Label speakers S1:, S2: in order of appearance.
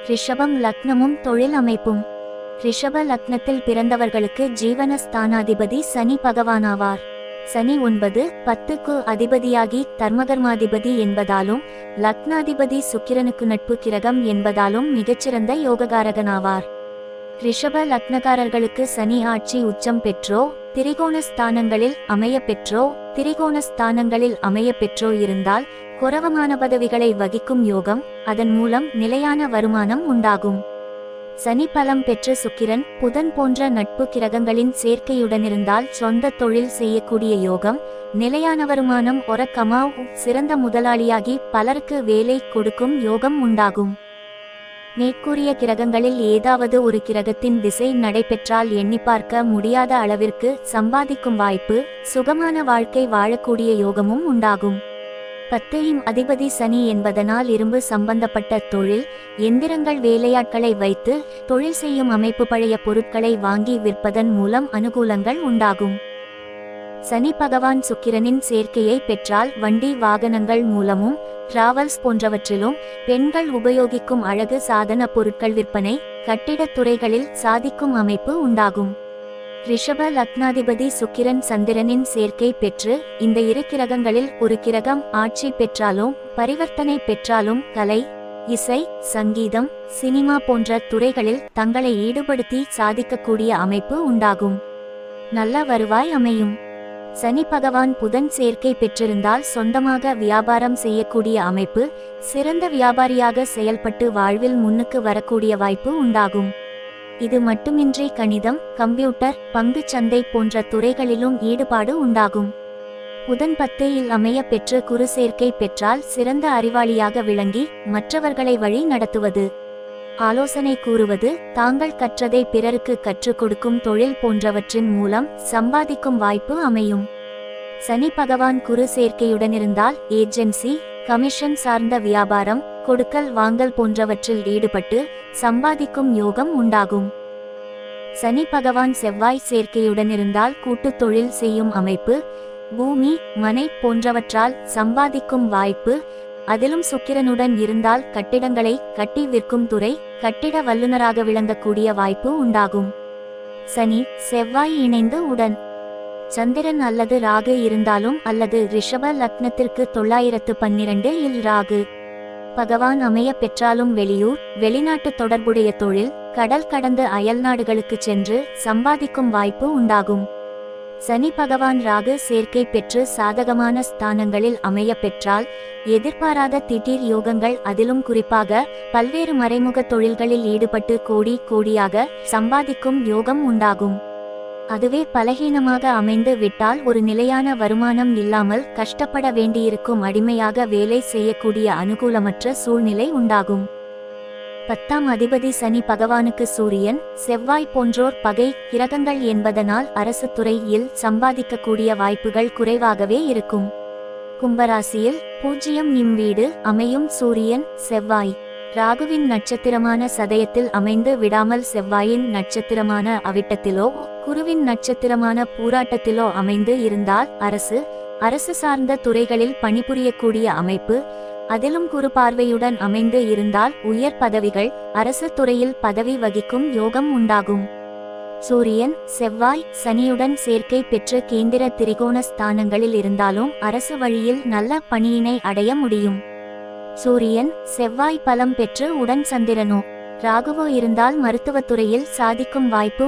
S1: ரிஷபம் லக்னமும் தொழில் அமைப்பும். ரிஷப லக்னத்தில் பிறந்தவர்களுக்கு ஜீவன ஸ்தானாதிபதி சனி பகவானாவார். சனி 9, 10க்கு அதிபதியாகி தர்மகர்மாதிபதி என்பதாலும் லக்னாதிபதி சுக்கிரனுக்கு நட்பு கிரகம் என்பதாலும் மிகச்சிறந்த யோககாரகனாவார். ரிஷப லக்னக்காரர்களுக்கு சனி ஆட்சி உச்சம் பெற்றோ திரிகோண ஸ்தானங்களில் அமைய பெற்றோ இருந்தால் கொரவமான பதவிகளை வகிக்கும் யோகம், அதன் மூலம் நிலையான வருமானம் உண்டாகும். சனி பலம் பெற்ற சுக்கிரன், புதன் போன்ற நட்பு கிரகங்களின் சேர்க்கையுடனிருந்தால் சொந்த தொழில் செய்யக்கூடிய யோகம், நிலையான வருமானம், சிறந்த முதலாளியாகி பலருக்கு வேலை கொடுக்கும் யோகம் உண்டாகும். மேற்கூறிய கிரகங்களில் ஏதாவது ஒரு கிரகத்தின் திசை நடைபெற்றால் எண்ணி பார்க்க முடியாத அளவிற்கு சம்பாதிக்கும் வாய்ப்பு, சுகமான வாழ்க்கை வாழக்கூடிய யோகமும் உண்டாகும். 10ம் அதிபதி சனி என்பதனால் இரும்பு சம்பந்தப்பட்ட தொழில், எந்திரங்கள், வேலையாட்களை வைத்து தொழில் செய்யும் அமைப்பு, பழைய பொருட்களை வாங்கி விற்பதன் மூலம் அனுகூலங்கள் உண்டாகும். சனி பகவான் சுக்கிரனின் சேர்க்கையை பெற்றால் வண்டி வாகனங்கள் மூலமும் டிராவல்ஸ் போன்றவற்றிலும், பெண்கள் உபயோகிக்கும் அழகு சாதன பொருட்கள் விற்பனை, கட்டிடத் துறைகளில் சாதிக்கும் அமைப்பு உண்டாகும். ரிஷப லக்னாதிபதி சுக்கிரன் சந்திரனின் சேர்க்கை பெற்று இந்த இரு கிரகங்களில் ஒரு கிரகம் ஆட்சி பெற்றாலும் பரிவர்த்தனை பெற்றாலும் கலை, இசை, சங்கீதம், சினிமா போன்ற துறைகளில் தங்களை ஈடுபடுத்தி சாதிக்கக்கூடிய அமைப்பு உண்டாகும். நல்ல வருவாய் அமையும். சனி பகவான் புதன் சேர்க்கை பெற்றிருந்தால் சொந்தமாக வியாபாரம் செய்யக்கூடிய அமைப்பு, சிறந்த வியாபாரியாக செயல்பட்டு வாழ்வில் முன்னுக்கு வரக்கூடிய வாய்ப்பு உண்டாகும். இது மட்டுமின்றி கணிதம், கம்ப்யூட்டர், பங்குச் சந்தை போன்ற துறைகளிலும் ஈடுபாடு உண்டாகும். புதன் 10ல் அமைய பெற்று குரு சேர்க்கை பெற்றால் சிறந்த அறிவாளியாக விளங்கி மற்றவர்களை வழி நடத்துவது, ஆலோசனை கூறுவது, தாங்கள் கற்றதை பிறருக்கு கற்றுக் கொடுக்கும் தொழில் போன்றவற்றின் மூலம் சம்பாதிக்கும் வாய்ப்பு அமையும். சனி பகவான் குரு சேர்க்கையுடனிருந்தால் ஏஜென்சி, கமிஷன் சார்ந்த வியாபாரம், கொடுக்கல் வாங்கல் போன்றவற்றில் ஈடுபட்டு சம்பாதிக்கும் யோகம் உண்டாகும். சனி பகவான் செவ்வாய் சேர்க்கையுடனிருந்தால் கூட்டுத் தொழில் செய்யும் அமைப்பு, பூமி, மனை போன்றவற்றால் சம்பாதிக்கும் வாய்ப்பு, அதிலும் சுக்கிரனுடன் இருந்தால் கட்டிடங்களை கட்டி விற்கும் துறை, கட்டிட வல்லுநராக விளங்கக்கூடிய வாய்ப்பு உண்டாகும். சனி செவ்வாய் இணைந்து உடன் சந்திரன் அல்லது ராகு இருந்தாலும் அல்லது ரிஷப லக்னத்திற்கு 912 ராகு பகவான் அமைய பெற்றாலும் வெளியூர், வெளிநாட்டு தொடர்புடைய தொழில், கடல் கடந்து அயல்நாடுகளுக்கு சென்று சம்பாதிக்கும் வாய்ப்பு உண்டாகும். சனி பகவான் ராகு சேர்க்கை பெற்று சாதகமான ஸ்தானங்களில் அமைய பெற்றால் எதிர்பாராத திடீர் யோகங்கள், அதிலும் குறிப்பாக பல்வேறு மறைமுக தொழில்களில் ஈடுபட்டு கோடியாக சம்பாதிக்கும் யோகம் உண்டாகும். அதுவே பலகீனமாக அமைந்து விட்டால் ஒரு நிலையான வருமானம் இல்லாமல் கஷ்டப்பட வேண்டியிருக்கும், அடிமையாக வேலை செய்யக்கூடிய அனுகூலமற்ற சூழ்நிலை உண்டாகும். 10ஆம் அதிபதி சனி பகவானுக்கு சூரியன், செவ்வாய் போன்றோர் பகை கிரகங்கள் என்பதனால் அரசு துறையில் சம்பாதிக்கக்கூடிய வாய்ப்புகள் குறைவாகவே இருக்கும். கும்பராசியில் 0 வீடு அமையும் சூரியன், செவ்வாய் ராகுவின் நட்சத்திரமான சதயத்தில் அமைந்து விடாமல் செவ்வாயின் நட்சத்திரமான அவிட்டத்திலோ குருவின் நட்சத்திரமான பூராட்டத்திலோ அமைந்து இருந்தால் அரசு சார்ந்த துறைகளில் பணிபுரியக்கூடிய அமைப்பு, அதிலும் குரு பார்வையுடன் அமைந்து இருந்தால் உயர் பதவிகள், அரசு துறையில் பதவி வகிக்கும் யோகம் உண்டாகும். சூரியன், செவ்வாய், சனியுடன் சேர்க்கை பெற்று கேந்திர திரிகோண ஸ்தானங்களில் இருந்தாலும் அரசு வழியில் நல்ல பணியினை அடைய முடியும். சூரியன், செவ்வாய் பலம் பெற்று உடன் சந்திரனோ ராகுவோ இருந்தால் மருத்துவத்துறையில் சாதிக்கும் வாய்ப்பு